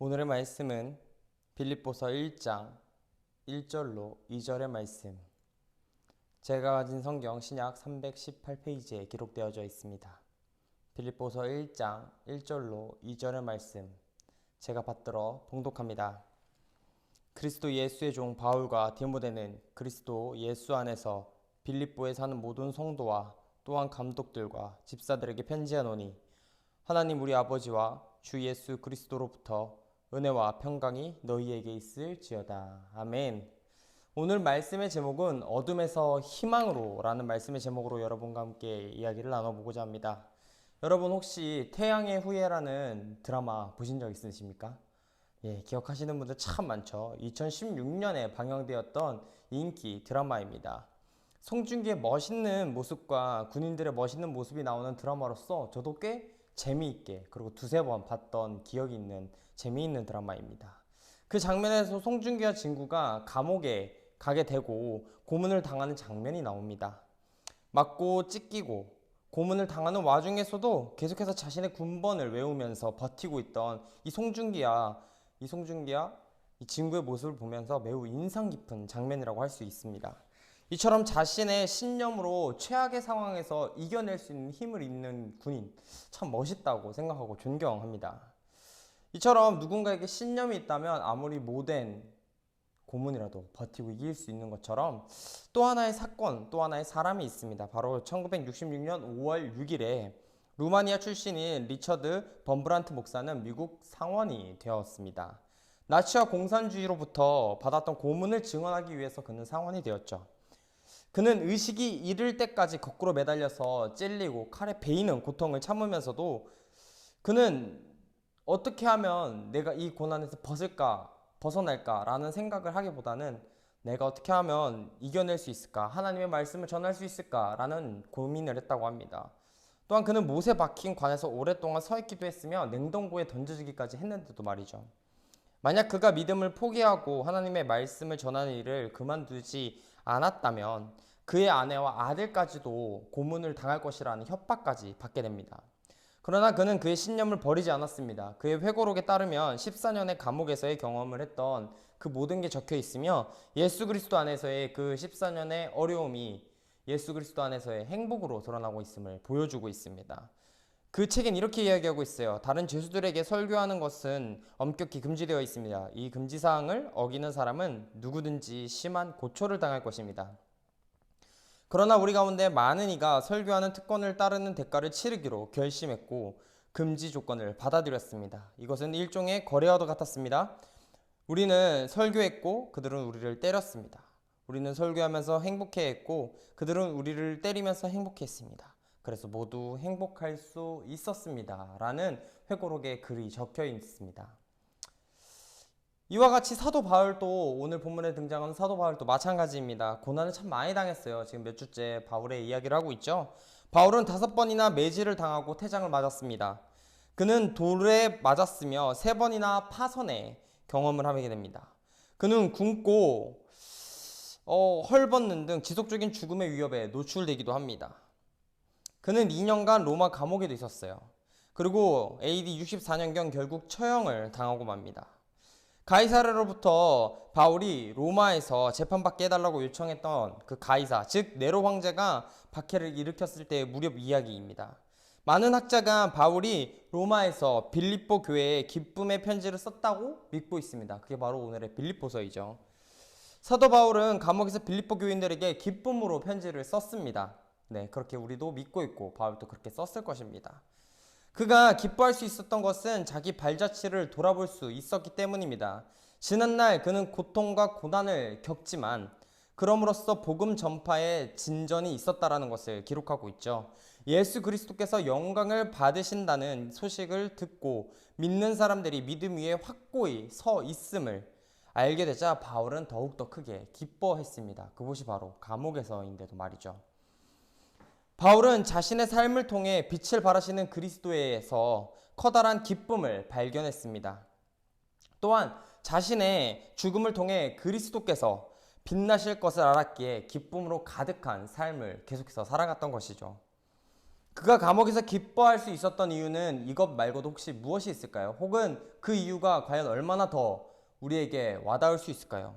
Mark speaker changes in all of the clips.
Speaker 1: 오늘의 말씀은 빌립보서 1장 1절로 2절의 말씀. 제가 가진 성경 신약 318페이지에 기록되어져 있습니다. 빌립보서 1장 1절로 2절의 말씀. 제가 받들어 봉독합니다. 그리스도 예수의 종 바울과 디모데는 그리스도 예수 안에서 빌립보에 사는 모든 성도와 또한 감독들과 집사들에게 편지하노니 하나님 우리 아버지와 주 예수 그리스도로부터 은혜와 평강이 너희에게 있을지어다. 아멘. 오늘 말씀의 제목은 어둠에서 희망으로 라는 말씀의 제목으로 여러분과 함께 이야기를 나눠보고자 합니다. 여러분 혹시 태양의 후예라는 드라마 보신 적 있으십니까? 예, 기억하시는 분들 참 많죠. 2016년에 방영되었던 인기 드라마입니다. 송중기의 멋있는 모습과 군인들의 멋있는 모습이 나오는 드라마로서 저도 꽤 재미있게 그리고 두세 번 봤던 기억이 있는 재미있는 드라마입니다. 그 장면에서 송중기와 진구가 감옥에 가게 되고 고문을 당하는 장면이 나옵니다. 맞고 찢기고 고문을 당하는 와중에서도 계속해서 자신의 군번을 외우면서 버티고 있던 이 송중기와 이 진구의 모습을 보면서 매우 인상 깊은 장면이라고 할 수 있습니다. 이처럼 자신의 신념으로 최악의 상황에서 이겨낼 수 있는 힘을 잇는 군인, 참 멋있다고 생각하고 존경합니다. 이처럼 누군가에게 신념이 있다면 아무리 못된 고문이라도 버티고 이길 수 있는 것처럼 또 하나의 사건, 또 하나의 사람이 있습니다. 바로 1966년 5월 6일에 루마니아 출신인 리처드 범브란트 목사는 미국 상원이 되었습니다. 나치와 공산주의로부터 받았던 고문을 증언하기 위해서 그는 상원이 되었죠. 그는 의식이 잃을 때까지 거꾸로 매달려서 찔리고 칼에 베이는 고통을 참으면서도 그는 어떻게 하면 내가 이 고난에서 벗어날까라는 생각을 하기보다는 내가 어떻게 하면 이겨낼 수 있을까? 하나님의 말씀을 전할 수 있을까라는 고민을 했다고 합니다. 또한 그는 못에 박힌 관에서 오랫동안 서 있기도 했으며 냉동고에 던져지기까지 했는데도 말이죠. 만약 그가 믿음을 포기하고 하나님의 말씀을 전하는 일을 그만두지 않았다면 그의 아내와 아들까지도 고문을 당할 것이라는 협박까지 받게 됩니다. 그러나 그는 그의 신념을 버리지 않았습니다. 그의 회고록에 따르면 14년의 감옥에서의 경험을 했던 그 모든 게 적혀 있으며 예수 그리스도 안에서의 그 14년의 어려움이 예수 그리스도 안에서의 행복으로 드러나고 있음을 보여주고 있습니다. 그 책엔 이렇게 이야기하고 있어요. 다른 죄수들에게 설교하는 것은 엄격히 금지되어 있습니다. 이 금지사항을 어기는 사람은 누구든지 심한 고초를 당할 것입니다. 그러나 우리 가운데 많은 이가 설교하는 특권을 따르는 대가를 치르기로 결심했고 금지 조건을 받아들였습니다. 이것은 일종의 거래와도 같았습니다. 우리는 설교했고 그들은 우리를 때렸습니다. 우리는 설교하면서 행복해했고 그들은 우리를 때리면서 행복했습니다. 그래서 모두 행복할 수 있었습니다. 라는 회고록에 글이 적혀 있습니다. 이와 같이 사도 바울도 오늘 본문에 등장하는 사도 바울도 마찬가지입니다. 고난을 참 많이 당했어요. 지금 몇 주째 바울의 이야기를 하고 있죠. 바울은 5번이나 매질을 당하고 태장을 맞았습니다. 그는 돌에 맞았으며 3번이나 파선의 경험을 하게 됩니다. 그는 굶고 헐벗는 등 지속적인 죽음의 위협에 노출되기도 합니다. 그는 2년간 로마 감옥에도 있었어요. 그리고 AD 64년경 결국 처형을 당하고 맙니다. 가이사르로부터 바울이 로마에서 재판받게 해달라고 요청했던 그 가이사, 즉 네로 황제가 박해를 일으켰을 때의 무렵 이야기입니다. 많은 학자가 바울이 로마에서 빌립보 교회에 기쁨의 편지를 썼다고 믿고 있습니다. 그게 바로 오늘의 빌립보서이죠. 사도 바울은 감옥에서 빌립보 교인들에게 기쁨으로 편지를 썼습니다. 네, 그렇게 우리도 믿고 있고 바울도 그렇게 썼을 것입니다. 그가 기뻐할 수 있었던 것은 자기 발자취를 돌아볼 수 있었기 때문입니다. 지난날 그는 고통과 고난을 겪지만 그럼으로써 복음 전파에 진전이 있었다라는 것을 기록하고 있죠. 예수 그리스도께서 영광을 받으신다는 소식을 듣고 믿는 사람들이 믿음 위에 확고히 서 있음을 알게 되자 바울은 더욱더 크게 기뻐했습니다. 그곳이 바로 감옥에서인데도 말이죠. 바울은 자신의 삶을 통해 빛을 발하시는 그리스도에서 커다란 기쁨을 발견했습니다. 또한 자신의 죽음을 통해 그리스도께서 빛나실 것을 알았기에 기쁨으로 가득한 삶을 계속해서 살아갔던 것이죠. 그가 감옥에서 기뻐할 수 있었던 이유는 이것 말고도 혹시 무엇이 있을까요? 혹은 그 이유가 과연 얼마나 더 우리에게 와닿을 수 있을까요?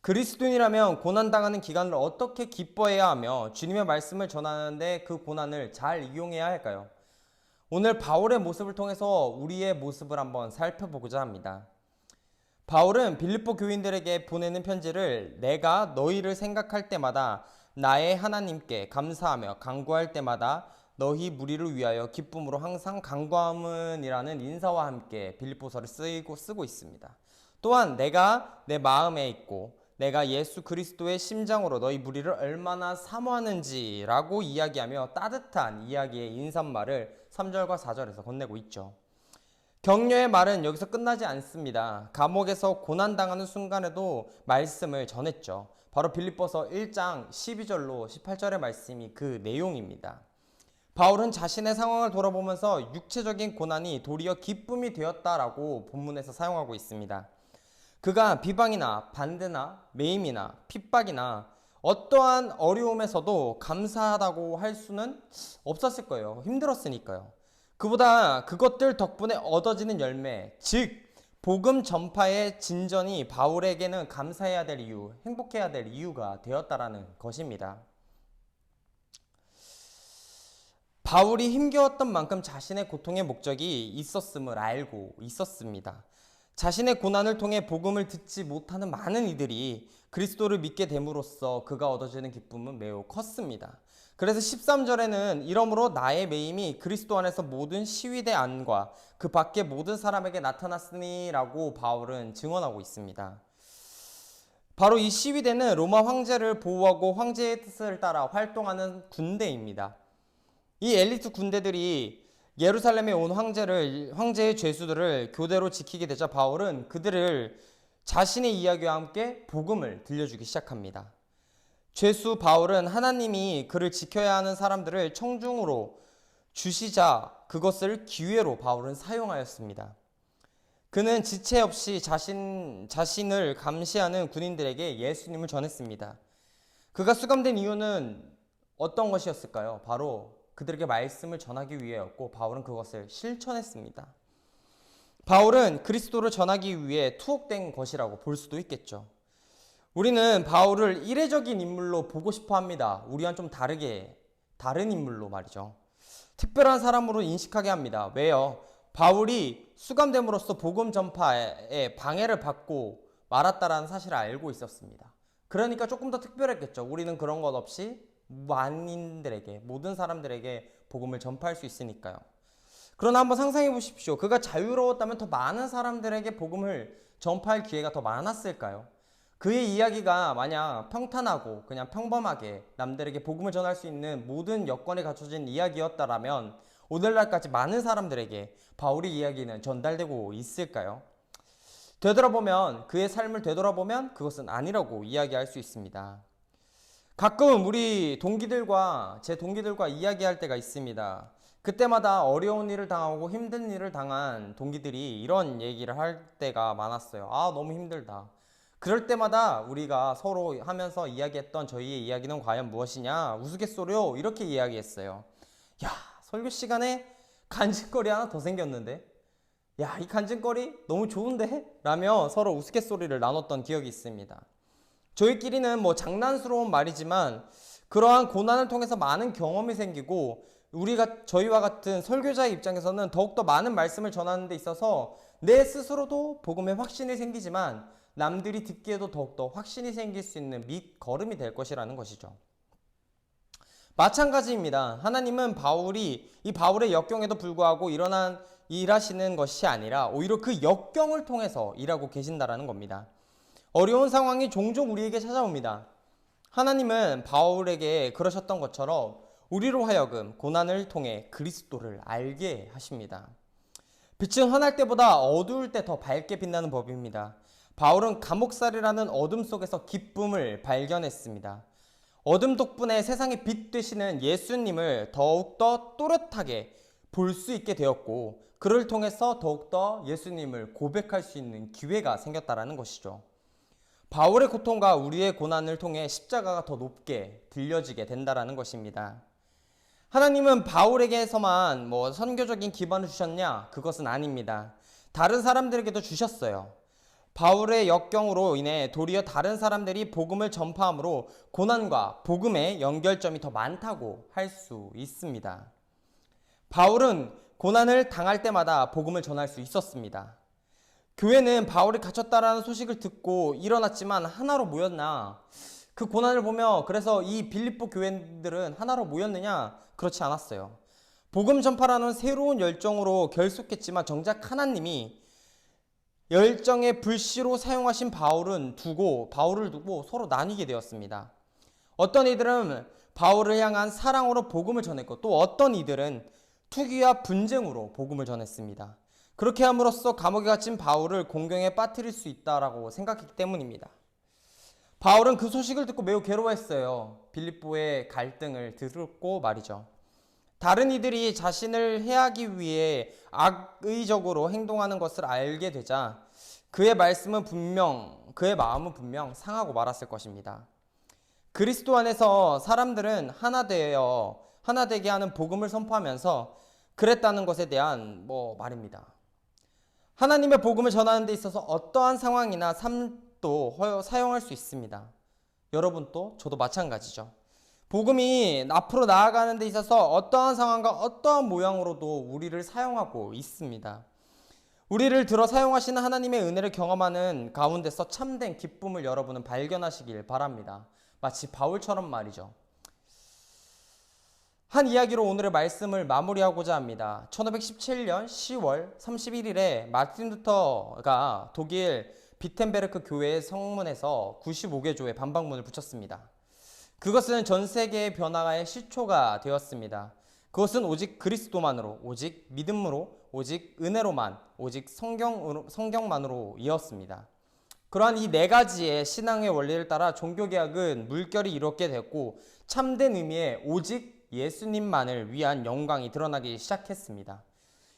Speaker 1: 그리스도인이라면 고난당하는 기간을 어떻게 기뻐해야 하며 주님의 말씀을 전하는데 그 고난을 잘 이용해야 할까요? 오늘 바울의 모습을 통해서 우리의 모습을 한번 살펴보고자 합니다. 바울은 빌립보 교인들에게 보내는 편지를 내가 너희를 생각할 때마다 나의 하나님께 감사하며 간구할 때마다 너희 무리를 위하여 기쁨으로 항상 간구함은이라는 인사와 함께 빌립보서를 쓰고 있습니다. 또한 내가 내 마음에 있고 내가 예수 그리스도의 심장으로 너희 무리를 얼마나 사모하는지라고 이야기하며 따뜻한 이야기의 인사말을 3절과 4절에서 건네고 있죠. 격려의 말은 여기서 끝나지 않습니다. 감옥에서 고난당하는 순간에도 말씀을 전했죠. 바로 빌립보서 1장 12절로 18절의 말씀이 그 내용입니다. 바울은 자신의 상황을 돌아보면서 육체적인 고난이 도리어 기쁨이 되었다라고 본문에서 사용하고 있습니다. 그가 비방이나 반대나 매임이나 핍박이나 어떠한 어려움에서도 감사하다고 할 수는 없었을 거예요. 힘들었으니까요. 그보다 그것들 덕분에 얻어지는 열매, 즉 복음 전파의 진전이 바울에게는 감사해야 될 이유, 행복해야 될 이유가 되었다라는 것입니다. 바울이 힘겨웠던 만큼 자신의 고통의 목적이 있었음을 알고 있었습니다. 자신의 고난을 통해 복음을 듣지 못하는 많은 이들이 그리스도를 믿게 됨으로써 그가 얻어지는 기쁨은 매우 컸습니다. 그래서 13절에는 이러므로 나의 매임이 그리스도 안에서 모든 시위대 안과 그 밖의 모든 사람에게 나타났으니 라고 바울은 증언하고 있습니다. 바로 이 시위대는 로마 황제를 보호하고 황제의 뜻을 따라 활동하는 군대입니다. 이 엘리트 군대들이 예루살렘에 온 황제의 죄수들을 교대로 지키게 되자 바울은 그들을 자신의 이야기와 함께 복음을 들려주기 시작합니다. 죄수 바울은 하나님이 그를 지켜야 하는 사람들을 청중으로 주시자 그것을 기회로 바울은 사용하였습니다. 그는 지체 없이 자신을 감시하는 군인들에게 예수님을 전했습니다. 그가 수감된 이유는 어떤 것이었을까요? 바로 그들에게 말씀을 전하기 위해였고 바울은 그것을 실천했습니다. 바울은 그리스도를 전하기 위해 투옥된 것이라고 볼 수도 있겠죠. 우리는 바울을 이례적인 인물로 보고 싶어 합니다. 우리와는 좀 다른 인물로 말이죠. 특별한 사람으로 인식하게 합니다. 왜요? 바울이 수감됨으로써 복음 전파에 방해를 받고 말았다라는 사실을 알고 있었습니다. 그러니까 조금 더 특별했겠죠. 우리는 그런 것 없이 모든 사람들에게 복음을 전파할 수 있으니까요. 그러나 한번 상상해 보십시오. 그가 자유로웠다면 더 많은 사람들에게 복음을 전파할 기회가 더 많았을까요? 그의 이야기가 만약 평탄하고 그냥 평범하게 남들에게 복음을 전할 수 있는 모든 여건이 갖춰진 이야기였다라면 오늘날까지 많은 사람들에게 바울의 이야기는 전달되고 있을까요? 그의 삶을 되돌아보면 그것은 아니라고 이야기할 수 있습니다. 가끔 제 동기들과 이야기할 때가 있습니다. 그때마다 어려운 일을 당하고 힘든 일을 당한 동기들이 이런 얘기를 할 때가 많았어요. 너무 힘들다. 그럴 때마다 우리가 서로 하면서 이야기했던 저희의 이야기는 과연 무엇이냐? 우스갯소리요. 이렇게 이야기했어요. 야, 설교 시간에 간증거리 하나 더 생겼는데? 야, 이 간증거리 너무 좋은데? 라며 서로 우스갯소리를 나눴던 기억이 있습니다. 저희끼리는 장난스러운 말이지만 그러한 고난을 통해서 많은 경험이 생기고 저희와 같은 설교자의 입장에서는 더욱더 많은 말씀을 전하는 데 있어서 내 스스로도 복음에 확신이 생기지만 남들이 듣기에도 더욱더 확신이 생길 수 있는 밑거름이 될 것이라는 것이죠. 마찬가지입니다. 하나님은 이 바울의 역경에도 불구하고 일하시는 것이 아니라 오히려 그 역경을 통해서 일하고 계신다라는 겁니다. 어려운 상황이 종종 우리에게 찾아옵니다. 하나님은 바울에게 그러셨던 것처럼 우리로 하여금 고난을 통해 그리스도를 알게 하십니다. 빛은 환할 때보다 어두울 때 더 밝게 빛나는 법입니다. 바울은 감옥살이라는 어둠 속에서 기쁨을 발견했습니다. 어둠 덕분에 세상의 빛 되시는 예수님을 더욱더 또렷하게 볼 수 있게 되었고 그를 통해서 더욱더 예수님을 고백할 수 있는 기회가 생겼다는 것이죠. 바울의 고통과 우리의 고난을 통해 십자가가 더 높게 들려지게 된다는 것입니다. 하나님은 바울에게서만 선교적인 기반을 주셨냐? 그것은 아닙니다. 다른 사람들에게도 주셨어요. 바울의 역경으로 인해 도리어 다른 사람들이 복음을 전파함으로 고난과 복음의 연결점이 더 많다고 할 수 있습니다. 바울은 고난을 당할 때마다 복음을 전할 수 있었습니다. 교회는 바울이 갇혔다라는 소식을 듣고 일어났지만 하나로 모였나? 그 고난을 보며 그래서 이 빌립보 교회들은 하나로 모였느냐? 그렇지 않았어요. 복음 전파라는 새로운 열정으로 결속했지만 정작 하나님이 열정의 불씨로 사용하신 바울을 두고 서로 나뉘게 되었습니다. 어떤 이들은 바울을 향한 사랑으로 복음을 전했고 또 어떤 이들은 투기와 분쟁으로 복음을 전했습니다. 그렇게 함으로써 감옥에 갇힌 바울을 공경에 빠뜨릴 수 있다라고 생각했기 때문입니다. 바울은 그 소식을 듣고 매우 괴로워했어요. 빌립보의 갈등을 듣고 말이죠. 다른 이들이 자신을 해하기 위해 악의적으로 행동하는 것을 알게 되자 그의 마음은 분명 상하고 말았을 것입니다. 그리스도 안에서 사람들은 하나 되게 하는 복음을 선포하면서 그랬다는 것에 대한 말입니다. 하나님의 복음을 전하는 데 있어서 어떠한 상황이나 삶도 사용할 수 있습니다. 여러분도 저도 마찬가지죠. 복음이 앞으로 나아가는 데 있어서 어떠한 상황과 어떠한 모양으로도 우리를 사용하고 있습니다. 우리를 들어 사용하시는 하나님의 은혜를 경험하는 가운데서 참된 기쁨을 여러분은 발견하시길 바랍니다. 마치 바울처럼 말이죠. 한 이야기로 오늘의 말씀을 마무리하고자 합니다. 1517년 10월 31일에 마틴 루터가 독일 비텐베르크 교회의 성문에서 95개조의 반박문을 붙였습니다. 그것은 전 세계의 변화의 시초가 되었습니다. 그것은 오직 그리스도만으로, 오직 믿음으로, 오직 은혜로만, 오직 성경만으로 이었습니다. 그러한 이 네 가지의 신앙의 원리를 따라 종교개혁은 물결이 이렇게 됐고 참된 의미의 오직 예수님만을 위한 영광이 드러나기 시작했습니다.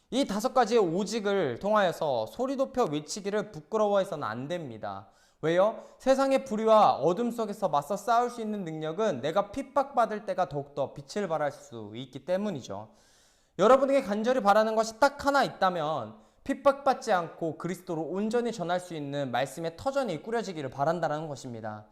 Speaker 1: 이 5가지의 오직을 통하여서 소리 높여 외치기를 부끄러워해서는 안 됩니다. 왜요? 세상의 불의와 어둠 속에서 맞서 싸울 수 있는 능력은 내가 핍박받을 때가 더욱더 빛을 발할 수 있기 때문이죠. 여러분에게 간절히 바라는 것이 딱 하나 있다면 핍박받지 않고 그리스도로 온전히 전할 수 있는 말씀의 터전이 꾸려지기를 바란다는 것입니다.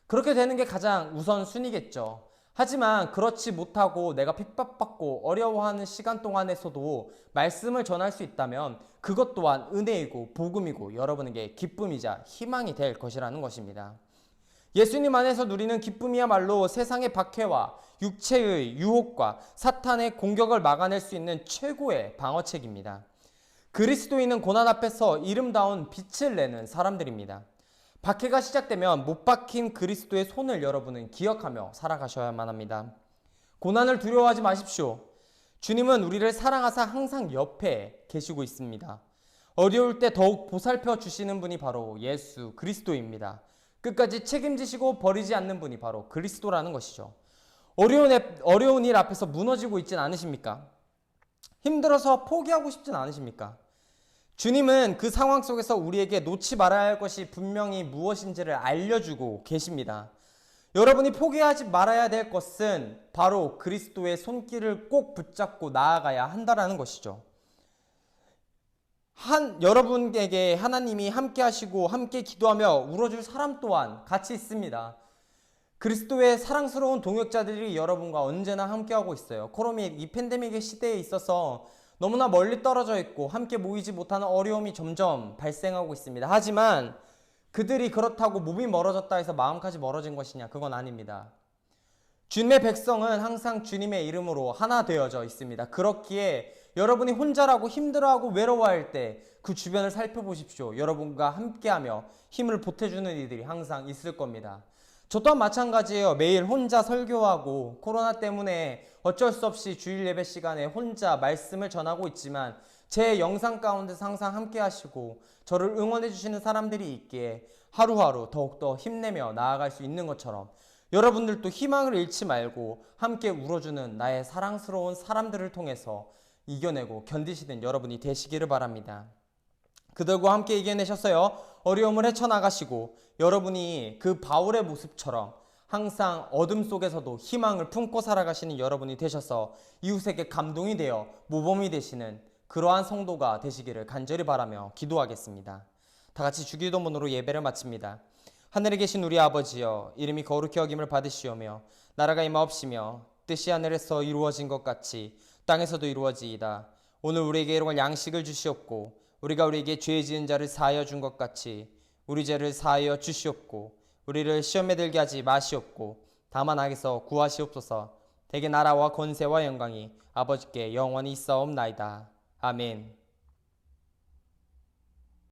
Speaker 1: 그렇게 되는 게 가장 우선순위겠죠. 하지만 그렇지 못하고 내가 핍박받고 어려워하는 시간 동안에서도 말씀을 전할 수 있다면 그것 또한 은혜이고 복음이고 여러분에게 기쁨이자 희망이 될 것이라는 것입니다. 예수님 안에서 누리는 기쁨이야말로 세상의 박해와 육체의 유혹과 사탄의 공격을 막아낼 수 있는 최고의 방어책입니다. 그리스도인은 고난 앞에서 이름다운 빛을 내는 사람들입니다. 박해가 시작되면 못 박힌 그리스도의 손을 여러분은 기억하며 살아가셔야만 합니다. 고난을 두려워하지 마십시오. 주님은 우리를 사랑하사 항상 옆에 계시고 있습니다. 어려울 때 더욱 보살펴 주시는 분이 바로 예수 그리스도입니다. 끝까지 책임지시고 버리지 않는 분이 바로 그리스도라는 것이죠. 어려운 일 앞에서 무너지고 있진 않으십니까? 힘들어서 포기하고 싶진 않으십니까? 주님은 그 상황 속에서 우리에게 놓지 말아야 할 것이 분명히 무엇인지를 알려주고 계십니다. 여러분이 포기하지 말아야 될 것은 바로 그리스도의 손길을 꼭 붙잡고 나아가야 한다는 것이죠. 여러분에게 하나님이 함께 하시고 함께 기도하며 울어줄 사람 또한 같이 있습니다. 그리스도의 사랑스러운 동역자들이 여러분과 언제나 함께하고 있어요. 코로나 이 팬데믹의 시대에 있어서 너무나 멀리 떨어져 있고 함께 모이지 못하는 어려움이 점점 발생하고 있습니다. 하지만 그들이 그렇다고 몸이 멀어졌다 해서 마음까지 멀어진 것이냐? 그건 아닙니다. 주님의 백성은 항상 주님의 이름으로 하나 되어져 있습니다. 그렇기에 여러분이 혼자라고 힘들어하고 외로워할 때 그 주변을 살펴보십시오. 여러분과 함께하며 힘을 보태주는 이들이 항상 있을 겁니다. 저 또한 마찬가지예요. 매일 혼자 설교하고 코로나 때문에 어쩔 수 없이 주일 예배 시간에 혼자 말씀을 전하고 있지만 제 영상 가운데서 항상 함께 하시고 저를 응원해 주시는 사람들이 있기에 하루하루 더욱더 힘내며 나아갈 수 있는 것처럼 여러분들도 희망을 잃지 말고 함께 울어주는 나의 사랑스러운 사람들을 통해서 이겨내고 견디시는 여러분이 되시기를 바랍니다. 그들과 함께 이겨내셨어요. 어려움을 헤쳐나가시고 여러분이 그 바울의 모습처럼 항상 어둠 속에서도 희망을 품고 살아가시는 여러분이 되셔서 이웃에게 감동이 되어 모범이 되시는 그러한 성도가 되시기를 간절히 바라며 기도하겠습니다. 다 같이 주기도문으로 예배를 마칩니다. 하늘에 계신 우리 아버지여, 이름이 거룩히 여김을 받으시오며 나라가 임하옵시며 뜻이 하늘에서 이루어진 것 같이 땅에서도 이루어지이다. 오늘 우리에게 일용할 양식을 주시옵고 우리가 우리에게 죄 지은 자를 사하여 준 것 같이 우리 죄를 사하여 주시옵고 우리를 시험에 들게 하지 마시옵고 다만 악에서 구하시옵소서. 대개 나라와 권세와 영광이 아버지께 영원히 있사옵나이다. 아멘.